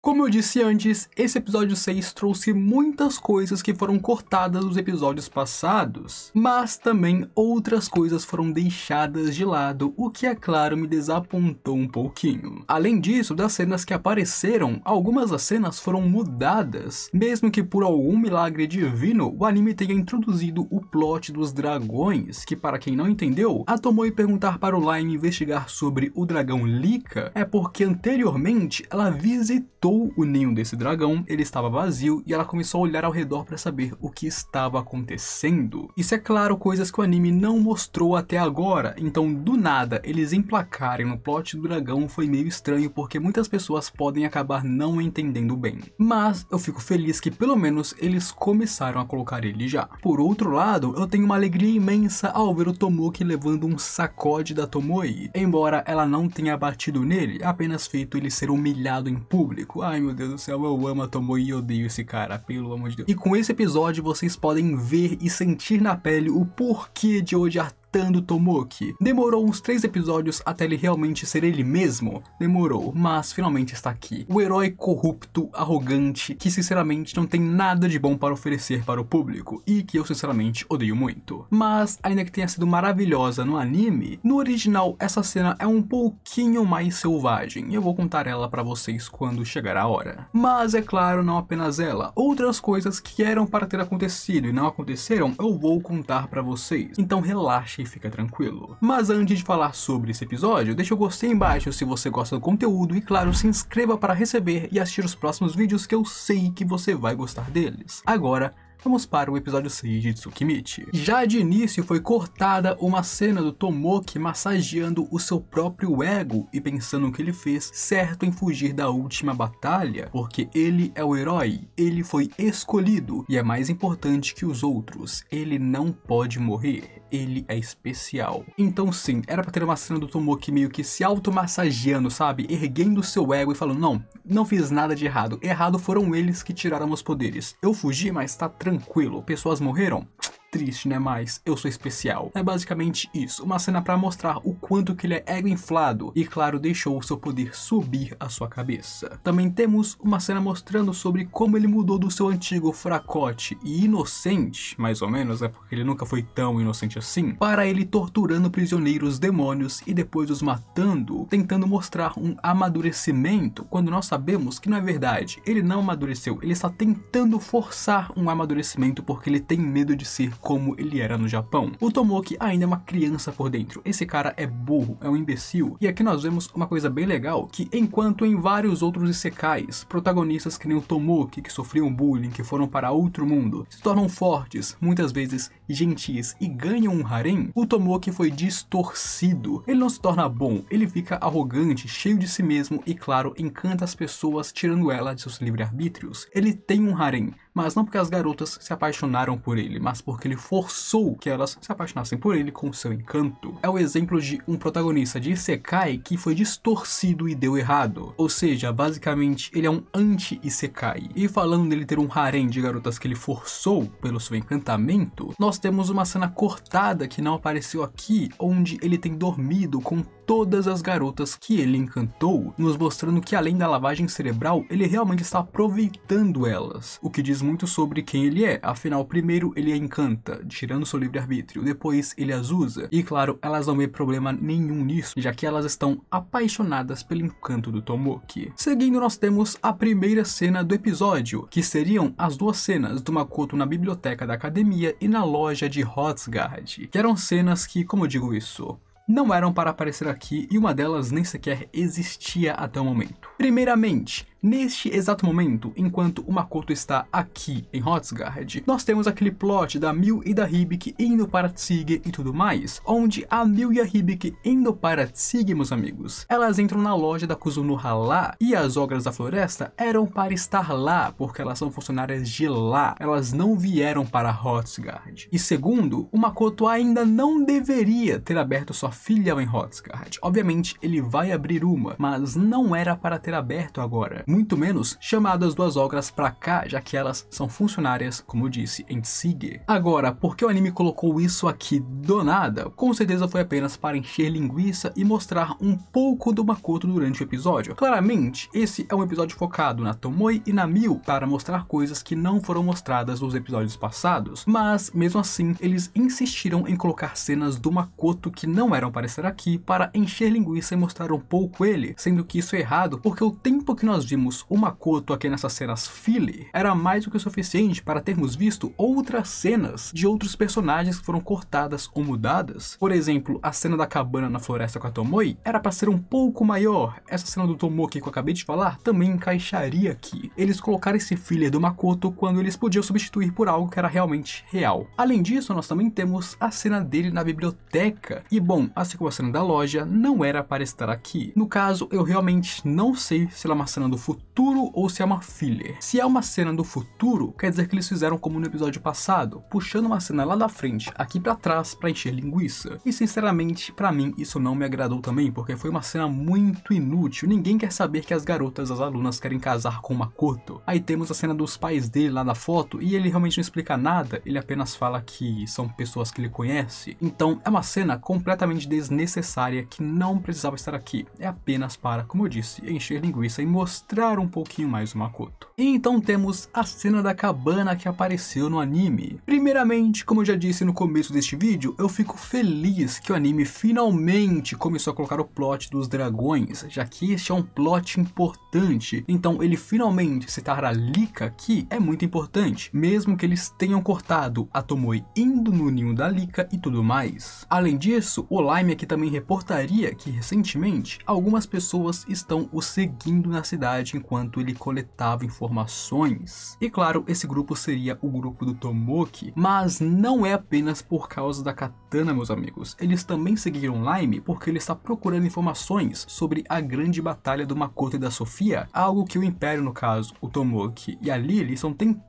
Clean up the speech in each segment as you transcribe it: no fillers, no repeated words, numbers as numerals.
Como eu disse antes, esse episódio 6 trouxe muitas coisas que foram cortadas dos episódios passados, mas também outras coisas foram deixadas de lado, o que é claro me desapontou um pouquinho. Além disso, das cenas que apareceram, algumas das cenas foram mudadas, mesmo que por algum milagre divino, o anime tenha introduzido o plot dos dragões, que para quem não entendeu, a Tomoe perguntar para o Lime investigar sobre o dragão Lika, é porque anteriormente ela visitou o ninho desse dragão, ele estava vazio e ela começou a olhar ao redor para saber o que estava acontecendo. Isso é claro, coisas que o anime não mostrou até agora, então do nada eles emplacarem no plot do dragão foi meio estranho porque muitas pessoas podem acabar não entendendo bem. Mas eu fico feliz que pelo menos eles começaram a colocar ele já. Por outro lado, eu tenho uma alegria imensa ao ver o Tomoki levando um sacode da Tomoe, embora ela não tenha batido nele, apenas feito ele ser humilhado em público. Ai meu Deus do céu, eu amo a Tomoe e odeio esse cara, pelo amor de Deus. E com esse episódio vocês podem ver e sentir na pele o porquê de odiar tanto Tomoki. Demorou uns 3 episódios até ele realmente ser ele mesmo? Demorou, mas finalmente está aqui. O herói corrupto, arrogante, que sinceramente não tem nada de bom para oferecer para o público e que eu sinceramente odeio muito. Mas ainda que tenha sido maravilhosa no anime, no original essa cena é um pouquinho mais selvagem e eu vou contar ela para vocês quando chegar a hora. Mas é claro, não apenas ela, outras coisas que eram para ter acontecido e não aconteceram eu vou contar para vocês, então relaxe e fica tranquilo. Mas antes de falar sobre esse episódio, deixa o gostei embaixo se você gosta do conteúdo e claro, se inscreva para receber e assistir os próximos vídeos que eu sei que você vai gostar deles. Agora, vamos para o episódio 6 de Tsukimichi. Já de início foi cortada uma cena do Tomoki massageando o seu próprio ego e pensando que ele fez certo em fugir da última batalha, porque ele é o herói, ele foi escolhido e é mais importante que os outros, ele não pode morrer, ele é especial. Então sim, era pra ter uma cena do Tomoki meio que se automassageando, sabe, erguendo o seu ego e falando, não fiz nada de errado, errado foram eles que tiraram meus poderes, eu fugi, mas tá tranquilo, pessoas morreram? Triste, né? Mas eu sou especial. É basicamente isso, uma cena pra mostrar o quanto que ele é ego inflado e claro, deixou o seu poder subir a sua cabeça. Também temos uma cena mostrando sobre como ele mudou do seu antigo fracote e inocente, mais ou menos, porque ele nunca foi tão inocente assim, para ele torturando prisioneiros demônios e depois os matando, tentando mostrar um amadurecimento, quando nós sabemos que não é verdade, ele não amadureceu, ele está tentando forçar um amadurecimento porque ele tem medo de ser como ele era no Japão. O Tomoki ainda é uma criança por dentro, esse cara é burro, é um imbecil, e aqui nós vemos uma coisa bem legal, que enquanto em vários outros isekais, protagonistas que nem o Tomoki, que sofriam bullying, que foram para outro mundo, se tornam fortes, muitas vezes gentis e ganham um harem, o Tomoki foi distorcido, ele não se torna bom, ele fica arrogante, cheio de si mesmo e claro, encanta as pessoas tirando ela de seus livre-arbítrios. Ele tem um harem, mas não porque as garotas se apaixonaram por ele, mas porque ele forçou que elas se apaixonassem por ele com seu encanto. É o exemplo de um protagonista de Isekai que foi distorcido e deu errado. Ou seja, basicamente ele é um anti-Isekai. E falando dele ter um harém de garotas que ele forçou pelo seu encantamento, nós temos uma cena cortada que não apareceu aqui, onde ele tem dormido com todas as garotas que ele encantou, nos mostrando que além da lavagem cerebral, ele realmente está aproveitando elas, o que diz muito sobre quem ele é, afinal primeiro ele a encanta, tirando seu livre-arbítrio, depois ele as usa, e claro, elas não vê problema nenhum nisso, já que elas estão apaixonadas pelo encanto do Tomoki. Seguindo nós temos a primeira cena do episódio, que seriam as duas cenas do Makoto na biblioteca da academia e na loja de Hrothgar, que eram cenas que, como eu digo isso, não eram para aparecer aqui e uma delas nem sequer existia até o momento. Primeiramente, neste exato momento, enquanto o Makoto está aqui em Hrothgar, nós temos aquele plot da Miu e da Hibiki indo para Tsuge e tudo mais, onde a Miu e a Hibiki indo para Tsuge, meus amigos, elas entram na loja da Kuzunoha lá, e as ogras da floresta eram para estar lá, porque elas são funcionárias de lá, elas não vieram para Hrothgar. E segundo, o Makoto ainda não deveria ter aberto sua filial em Hrothgar. Obviamente ele vai abrir uma, mas não era para ter aberto agora. muito menos chamado as duas ogras pra cá, já que elas são funcionárias, como eu disse, em Tsige. Agora, por que o anime colocou isso aqui do nada? Com certeza foi apenas para encher linguiça e mostrar um pouco do Makoto durante o episódio. Claramente, esse é um episódio focado na Tomoe e na Miu para mostrar coisas que não foram mostradas nos episódios passados, mas mesmo assim, eles insistiram em colocar cenas do Makoto que não eram para estar aqui para encher linguiça e mostrar um pouco ele, sendo que isso é errado porque o tempo que nós vimos o Makoto aqui nessas cenas filler era mais do que o suficiente para termos visto outras cenas de outros personagens que foram cortadas ou mudadas. Por exemplo, a cena da cabana na floresta com a Tomoe era para ser um pouco maior. Essa cena do Tomoki que eu acabei de falar também encaixaria aqui. Eles colocaram esse filler do Makoto quando eles podiam substituir por algo que era realmente real. Além disso, nós também temos a cena dele na biblioteca. E bom, assim como a cena da loja, não era para estar aqui. No caso, eu realmente não sei se ela é uma cena do futuro ou se é uma filler. Se é uma cena do futuro, quer dizer que eles fizeram como no episódio passado, puxando uma cena lá da frente, aqui pra trás, pra encher linguiça. E sinceramente, pra mim, isso não me agradou também, porque foi uma cena muito inútil. Ninguém quer saber que as garotas, as alunas, querem casar com o Makoto. Aí temos a cena dos pais dele lá na foto, e ele realmente não explica nada, ele apenas fala que são pessoas que ele conhece. Então, é uma cena completamente desnecessária, que não precisava estar aqui. É apenas para, como eu disse, encher linguiça e mostrar um pouquinho mais o Makoto. E então temos a cena da cabana que apareceu no anime. Primeiramente, como eu já disse no começo deste vídeo, eu fico feliz que o anime finalmente começou a colocar o plot dos dragões, já que este é um plot importante. Então ele finalmente citar a Lika aqui é muito importante, mesmo que eles tenham cortado a Tomoe indo no ninho da Lika e tudo mais. Além disso, o Lime aqui também reportaria que recentemente algumas pessoas estão o seguindo na cidade enquanto ele coletava informações. E claro, esse grupo seria o grupo do Tomoki, mas não é apenas por causa da katana, meus amigos. Eles também seguiram Lime porque ele está procurando informações sobre a grande batalha do Makoto e da Sofia, algo que o Império, no caso, o Tomoki e a Lily, estão tentando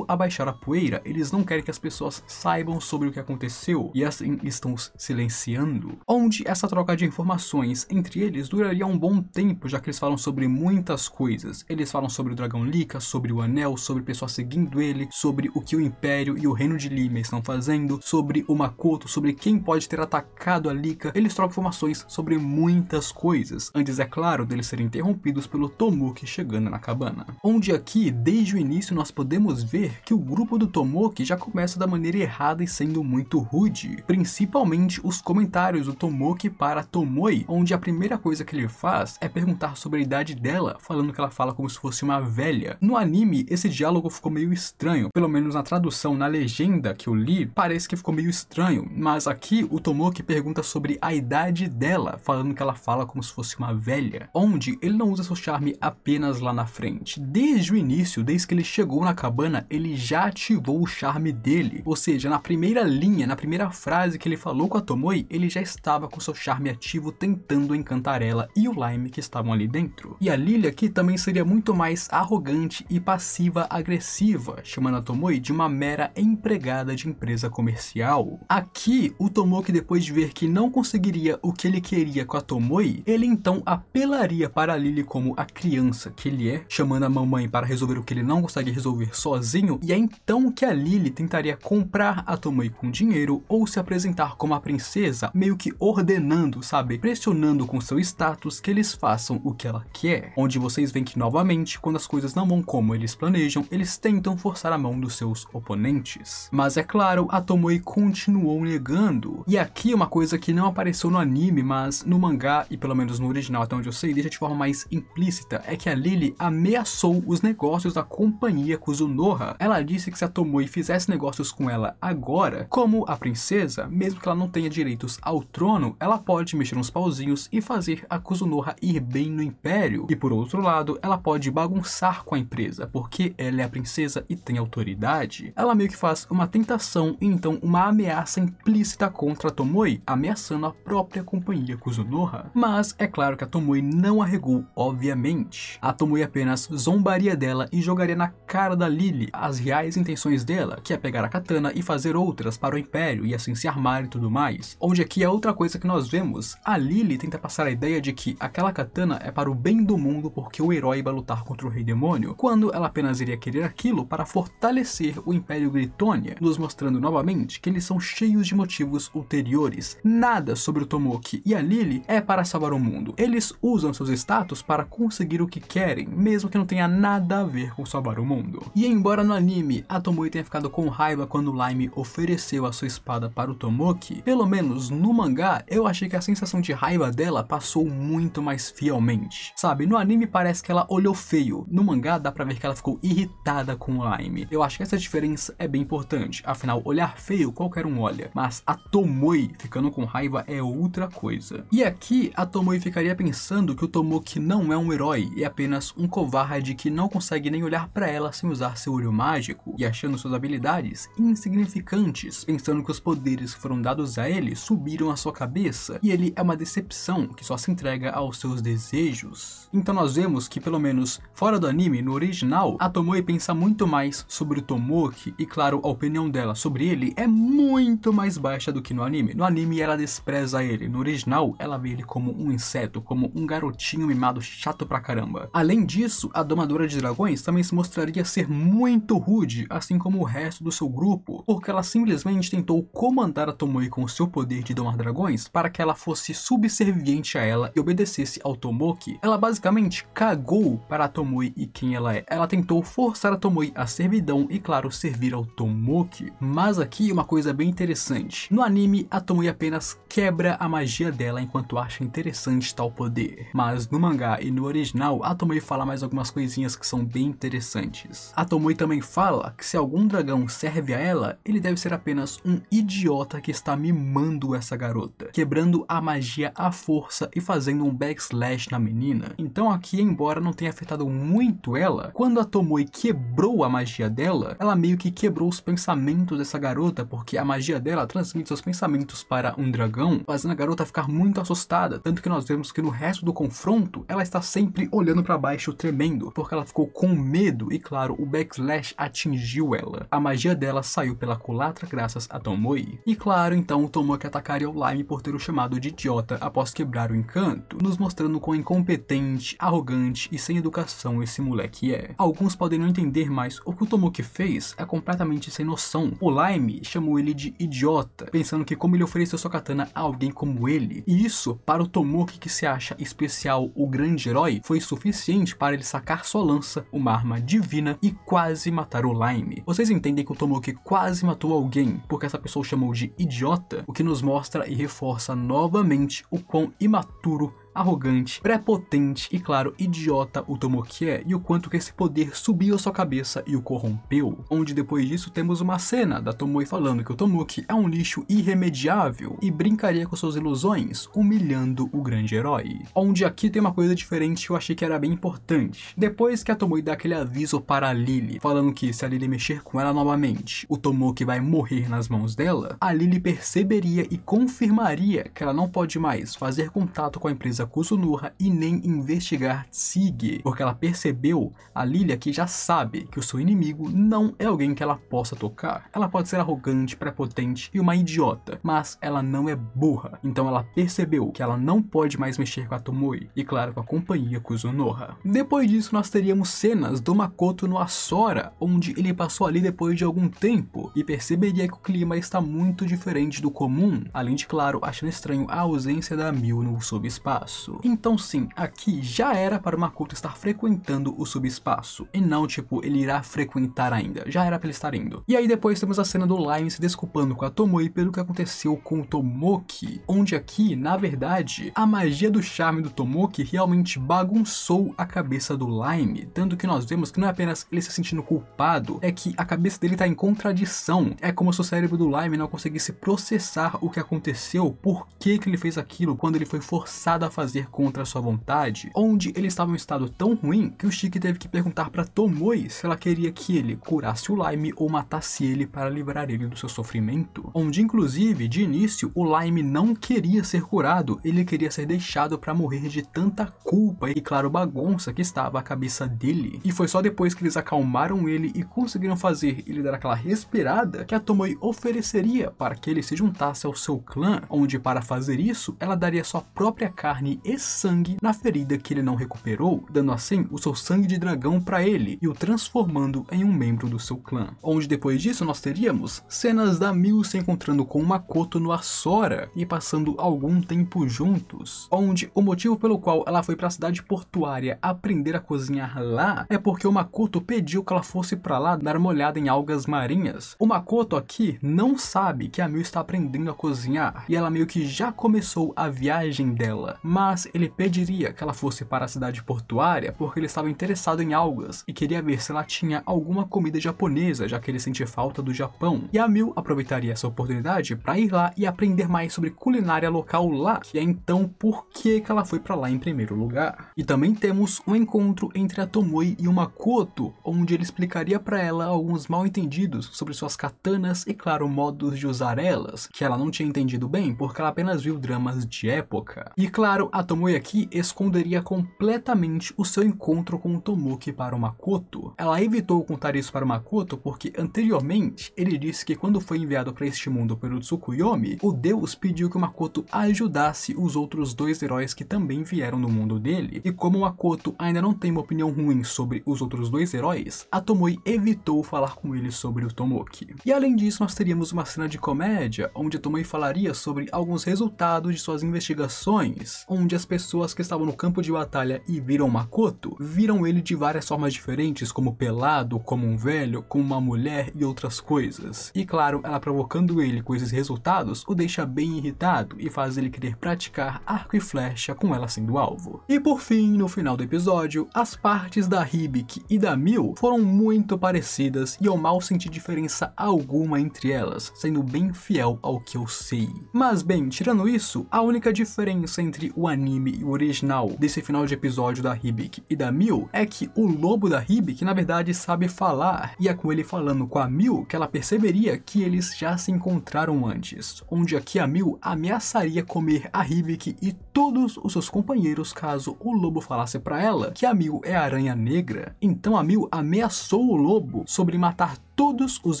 abaixar a poeira. Eles não querem que as pessoas saibam sobre o que aconteceu e assim estão silenciando. Onde essa troca de informações entre eles duraria um bom tempo, já que eles falam sobre muitas coisas. Eles falam sobre o dragão Lika, sobre o anel, sobre pessoas seguindo ele, sobre o que o Império e o Reino de Lima estão fazendo, sobre o Makoto, sobre quem pode ter atacado a Lika. Eles trocam informações sobre muitas coisas, antes, é claro, deles serem interrompidos pelo Tomoki chegando na cabana. Onde aqui, desde o início, nós podemos ver que o grupo do Tomoki já começa da maneira errada e sendo muito rude, principalmente os comentários do Tomoki para a Tomoe, onde a primeira coisa que ele faz é perguntar sobre a idade dela, falando que ela fala como se fosse uma velha. No anime, esse diálogo ficou meio estranho, pelo menos na tradução, na legenda que eu li, parece que ficou meio estranho, mas aqui o Tomoki pergunta sobre a idade dela, falando que ela fala como se fosse uma velha, onde ele não usa seu charme apenas lá na frente. Desde o início, desde que ele chegou na cabana, ele já ativou o charme dele, ou seja, na primeira linha, na primeira frase que ele falou com a Tomoe, ele já estava com seu charme ativo tentando encantar ela e o Lime que estavam ali dentro. E a Lily aqui também seria muito mais arrogante e passiva-agressiva, chamando a Tomoe de uma mera empregada de empresa comercial. Aqui, o Tomoki, depois de ver que não conseguiria o que ele queria com a Tomoe, ele então apelaria para a Lily como a criança que ele é, chamando a mamãe para resolver o que ele não consegue resolver sozinho, e é então que a Lily tentaria comprar a Tomoe com dinheiro ou se apresentar como a princesa, meio que ordenando, sabe, pressionando com seu status que eles façam o que ela quer. Onde vocês veem que novamente, quando as coisas não vão como eles planejam, eles tentam forçar a mão dos seus oponentes. Mas é claro, a Tomoe continuou negando. E aqui uma coisa que não apareceu no anime, mas no mangá, e pelo menos no original até onde eu sei, deixa de forma mais implícita, é que a Lily ameaçou os negócios da companhia Kuzunoha. Ela disse que se a Tomoe fizesse negócios com ela agora, como a princesa, mesmo que ela não tenha direitos ao trono, ela pode mexer uns pauzinhos e fazer a Kuzunoha ir bem no Império. E por outro lado, ela pode bagunçar com a empresa, porque ela é a princesa e tem autoridade. Ela meio que faz uma tentação e então uma ameaça implícita contra a Tomoe, ameaçando a própria companhia Kuzunoha. Mas é claro que a Tomoe não arregou, obviamente. A Tomoe apenas zombaria dela e jogaria na cara da Lily Lily as reais intenções dela, que é pegar a katana e fazer outras para o Império e assim se armar e tudo mais. Onde aqui é outra coisa que nós vemos, a Lily tenta passar a ideia de que aquela katana é para o bem do mundo porque o herói vai lutar contra o Rei Demônio, quando ela apenas iria querer aquilo para fortalecer o Império Gritônia, nos mostrando novamente que eles são cheios de motivos ulteriores. Nada sobre o Tomoki e a Lily é para salvar o mundo. Eles usam seus status para conseguir o que querem, mesmo que não tenha nada a ver com salvar o mundo. E embora no anime a Tomoe tenha ficado com raiva quando o Lime ofereceu a sua espada para o Tomoki, pelo menos no mangá eu achei que a sensação de raiva dela passou muito mais fielmente. Sabe, no anime parece que ela olhou feio, no mangá dá pra ver que ela ficou irritada com o Lime. Eu acho que essa diferença é bem importante, afinal olhar feio qualquer um olha, mas a Tomoe ficando com raiva é outra coisa. E aqui a Tomoe ficaria pensando que o Tomoki não é um herói, é apenas um covarde que não consegue nem olhar pra ela sem usar seu olho mágico e achando suas habilidades insignificantes, pensando que os poderes que foram dados a ele subiram a sua cabeça e ele é uma decepção que só se entrega aos seus desejos. Então nós vemos que, pelo menos fora do anime, no original, a Tomoe pensa muito mais sobre o Tomoki e, claro, a opinião dela sobre ele é muito mais baixa do que no anime. No anime ela despreza ele, no original ela vê ele como um inseto, como um garotinho mimado chato pra caramba. Além disso, a Domadora de Dragões também se mostraria ser muito rude, assim como o resto do seu grupo, porque ela simplesmente tentou comandar a Tomoe com o seu poder de domar dragões para que ela fosse subserviente a ela e obedecesse ao Tomoki. Ela basicamente cagou para a Tomoe e quem ela é. Ela tentou forçar a Tomoe à servidão e, claro, servir ao Tomoki. Mas aqui uma coisa bem interessante. No anime, a Tomoe apenas quebra a magia dela enquanto acha interessante tal poder. Mas no mangá e no original, a Tomoe fala mais algumas coisinhas que são bem interessantes. A Tomoe também fala que se algum dragão serve a ela, ele deve ser apenas um idiota que está mimando essa garota, quebrando a magia à força e fazendo um backslash na menina. Então aqui, embora não tenha afetado muito ela, quando a Tomoe quebrou a magia dela, ela meio que quebrou os pensamentos dessa garota, porque a magia dela transmite seus pensamentos para um dragão, fazendo a garota ficar muito assustada, tanto que nós vemos que no resto do confronto, ela está sempre olhando para baixo tremendo, porque ela ficou com medo e, claro, o backslash atingiu ela. A magia dela saiu pela culatra graças a Tomoe. E claro, então o Tomoki atacaria o Lime por ter o chamado de idiota após quebrar o encanto, nos mostrando quão incompetente, arrogante e sem educação esse moleque é. Alguns podem não entender, mas o que o Tomoki fez é completamente sem noção. O Lime chamou ele de idiota, pensando que como ele ofereceu sua katana a alguém como ele, e isso, para o Tomoki que se acha especial, o grande herói, foi suficiente para ele sacar sua lança, uma arma divina, e quase matar o Lime. Vocês entendem que o Tomoki quase matou alguém porque essa pessoa o chamou de idiota, o que nos mostra e reforça novamente o quão imaturo, arrogante, prepotente e, claro, idiota o Tomoki é, e o quanto que esse poder subiu a sua cabeça e o corrompeu. Onde depois disso temos uma cena da Tomoe falando que o Tomoki é um lixo irremediável e brincaria com suas ilusões, humilhando o grande herói. Onde aqui tem uma coisa diferente que eu achei que era bem importante. Depois que a Tomoe dá aquele aviso para a Lily, falando que se a Lily mexer com ela novamente, o Tomoki vai morrer nas mãos dela, a Lily perceberia e confirmaria que ela não pode mais fazer contato com a empresa Kuzunoha e nem investigar Tsuge, porque ela percebeu, a Lily aqui já sabe que o seu inimigo não é alguém que ela possa tocar. Ela pode ser arrogante, prepotente e uma idiota, mas ela não é burra, então ela percebeu que ela não pode mais mexer com a Tomoe e, claro, com a companhia Kuzunoha. Depois disso nós teríamos cenas do Makoto no Asora, onde ele passou ali depois de algum tempo e perceberia que o clima está muito diferente do comum, além de, claro, achando estranho a ausência da Mil no subespaço. Então sim, aqui já era para o Makoto estar frequentando o subespaço, e não tipo, ele irá frequentar ainda, já era para ele estar indo. E aí depois temos a cena do Lime se desculpando com a Tomoe pelo que aconteceu com o Tomoki, onde aqui, na verdade, a magia do charme do Tomoki realmente bagunçou a cabeça do Lime, tanto que nós vemos que não é apenas ele se sentindo culpado, é que a cabeça dele está em contradição, é como se o cérebro do Lime não conseguisse processar o que aconteceu, por que ele fez aquilo, quando ele foi forçado a fazer contra sua vontade, onde ele estava em um estado tão ruim que o Shiki teve que perguntar para Tomoe se ela queria que ele curasse o Lime ou matasse ele para livrar ele do seu sofrimento, onde inclusive de início o Lime não queria ser curado, ele queria ser deixado para morrer de tanta culpa e claro bagunça que estava a cabeça dele. E foi só depois que eles acalmaram ele e conseguiram fazer ele dar aquela respirada que a Tomoe ofereceria para que ele se juntasse ao seu clã, onde para fazer isso ela daria sua própria carne e sangue na ferida que ele não recuperou, dando assim o seu sangue de dragão para ele e o transformando em um membro do seu clã. Onde depois disso nós teríamos cenas da Miu se encontrando com Makoto no Asora e passando algum tempo juntos, onde o motivo pelo qual ela foi para a cidade portuária aprender a cozinhar lá é porque o Makoto pediu que ela fosse para lá dar uma olhada em algas marinhas. O Makoto aqui não sabe que a Miu está aprendendo a cozinhar e ela meio que já começou a viagem dela, mas ele pediria que ela fosse para a cidade portuária porque ele estava interessado em algas e queria ver se ela tinha alguma comida japonesa, já que ele sentia falta do Japão. E a Miu aproveitaria essa oportunidade para ir lá e aprender mais sobre culinária local lá, que é então por que ela foi para lá em primeiro lugar. E também temos um encontro entre a Tomoe e o Makoto, onde ele explicaria para ela alguns mal entendidos sobre suas katanas e claro modos de usar elas, que ela não tinha entendido bem porque ela apenas viu dramas de época. E claro, a Tomoe aqui esconderia completamente o seu encontro com o Tomoki para o Makoto. Ela evitou contar isso para o Makoto porque anteriormente ele disse que quando foi enviado para este mundo pelo Tsukuyomi, o deus pediu que o Makoto ajudasse os outros dois heróis que também vieram no mundo dele. E como o Makoto ainda não tem uma opinião ruim sobre os outros dois heróis, a Tomoe evitou falar com ele sobre o Tomoki. E além disso, nós teríamos uma cena de comédia, onde a Tomoe falaria sobre alguns resultados de suas investigações, onde as pessoas que estavam no campo de batalha e viram Makoto, viram ele de várias formas diferentes, como pelado, como um velho, como uma mulher e outras coisas. E claro, ela provocando ele com esses resultados, o deixa bem irritado e faz ele querer praticar arco e flecha com ela sendo alvo. E por fim, no final do episódio, as partes da Hibiki e da Miu foram muito parecidas e eu mal senti diferença alguma entre elas, sendo bem fiel ao que eu sei. Mas bem, tirando isso, a única diferença entre o anime e o original desse final de episódio da Hibiki e da Miu é que o lobo da Hibiki na verdade sabe falar, e é com ele falando com a Miu que ela perceberia que eles já se encontraram antes, onde aqui a Miu ameaçaria comer a Hibiki e todos os seus companheiros caso o lobo falasse pra ela que a Miu é a aranha negra. Então a Miu ameaçou o lobo sobre matar todos os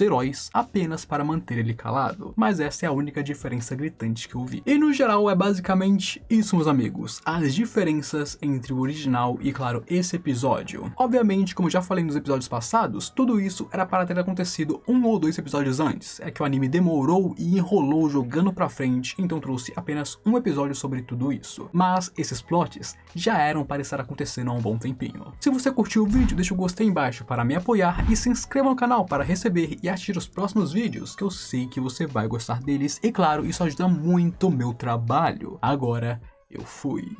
heróis apenas para manter ele calado. Mas essa é a única diferença gritante que eu vi. E no geral é basicamente isso, meus amigos. As diferenças entre o original e, claro, esse episódio. Obviamente, como eu já falei nos episódios passados, tudo isso era para ter acontecido 1 ou 2 episódios antes. É que o anime demorou e enrolou jogando pra frente, então trouxe apenas um episódio sobre tudo isso. Mas esses plots já eram para estar acontecendo há um bom tempinho. Se você curtiu o vídeo, deixa o gostei embaixo para me apoiar e se inscreva no canal para receber e assistir os próximos vídeos, que eu sei que você vai gostar deles. E claro, isso ajuda muito o meu trabalho. Agora, eu fui.